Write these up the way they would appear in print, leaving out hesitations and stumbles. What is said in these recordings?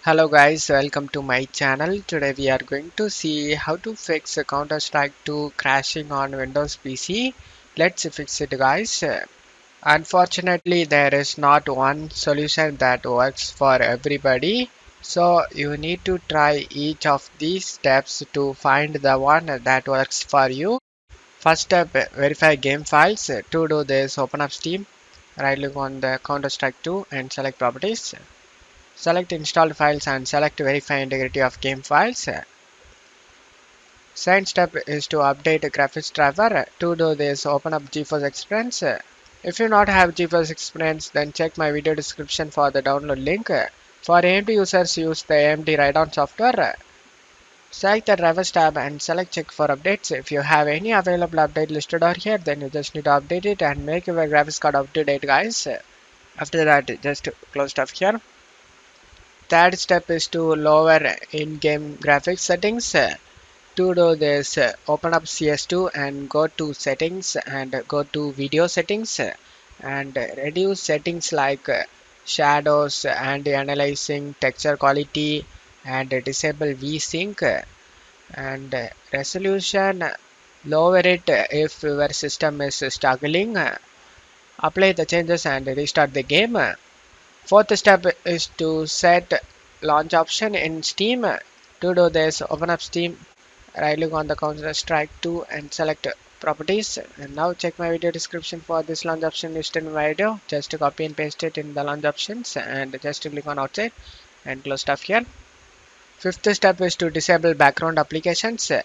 Hello guys, welcome to my channel. Today we are going to see how to fix Counter-Strike 2 crashing on Windows PC. Let's fix it guys. Unfortunately, there is not one solution that works for everybody. So you need to try each of these steps to find the one that works for you. First step, verify game files. To do this, open up Steam, right click on the Counter-Strike 2 and select properties. Select installed files and select verify integrity of game files. Second step is to update a graphics driver. To do this, open up GeForce Experience. If you not have GeForce Experience, then check my video description for the download link. For AMD users, use the AMD write-down software. Select the drivers tab and select check for updates. If you have any available update listed out here, then you just need to update it and make your graphics card up to date guys. After that, just close stuff here. Third step is to lower in-game graphics settings. To do this, open up CS2 and go to settings and go to video settings and reduce settings like shadows and analyzing texture quality and disable VSync and resolution. Lower it if your system is struggling. Apply the changes and restart the game. Fourth step is to set launch option in Steam. To do this, open up Steam, right click on the Counter-Strike 2 and select properties. And now check my video description for this launch option listed in my video. Just copy and paste it in the launch options and just click on outside and close stuff here. Fifth step is to disable background applications. To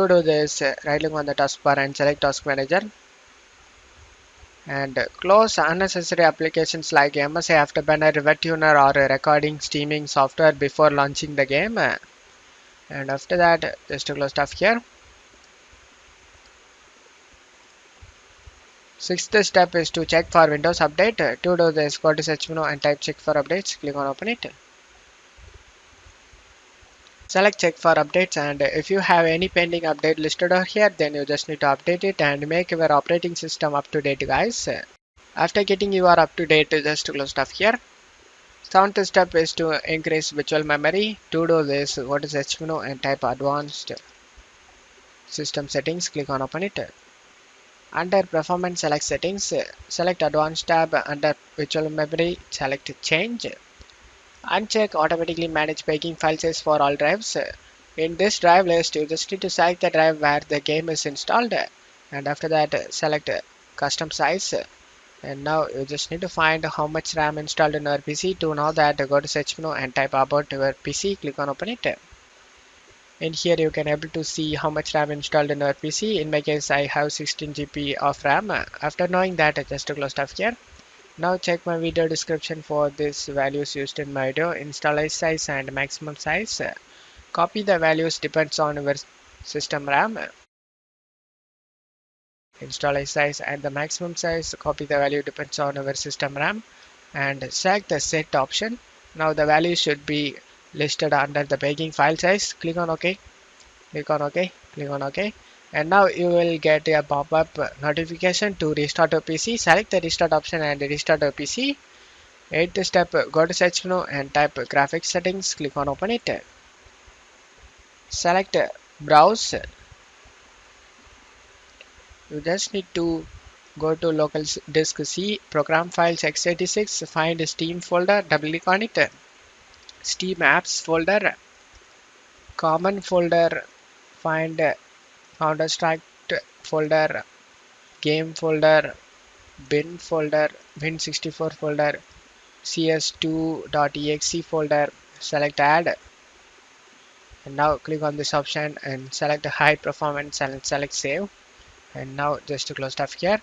do this, right click on the taskbar and select Task Manager. And close unnecessary applications like MSI Afterburner, RiverTuner or recording streaming software before launching the game. And after that, just to close stuff here. Sixth step is to check for Windows Update. To do this, go to search menu and type check for updates. Click on open it. Select check for updates, and if you have any pending update listed over here, then you just need to update it and make your operating system up to date guys. After getting your up to date, just close stuff here. Seventh step is to increase virtual memory. To do this, go to search menu and type advanced system settings. Click on open it. Under performance, select settings. Select advanced tab. Under virtual memory, select change. Uncheck automatically manage paging file size for all drives. In this drive list, you just need to select the drive where the game is installed, and after that select custom size. And now you just need to find how much RAM installed in your PC. To know that, go to search menu and type about your PC. Click on open it. In here you can able to see how much RAM installed in your PC. In my case, I have 16 GB of RAM. After knowing that, just to close stuff here. Now check my video description for these values used in my video. Install size and maximum size. Copy the values depends on your system RAM. Install size and the maximum size. Copy the value depends on your system RAM. And select the set option. Now the value should be listed under the paging file size. Click on OK. Click on OK. Click on OK. And now you will get a pop-up notification to restart your PC. Select the restart option and restart your PC. 8th step, go to search menu and type graphics settings. Click on open it. Select browse. You just need to go to local disk C, program files x86, find Steam folder, double click on it. Steam apps folder, common folder, find Counter-Strike folder, game folder, bin folder, win64 folder, cs2.exe folder. Select add, and now click on this option and select high performance and select save. And now just to close stuff here.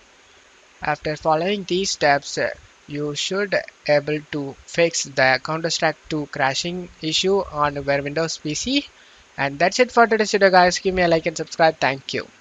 After following these steps, you should able to fix the Counter-Strike 2 crashing issue on your Windows PC. And that's it for today's video guys. Give me a like and subscribe. Thank you.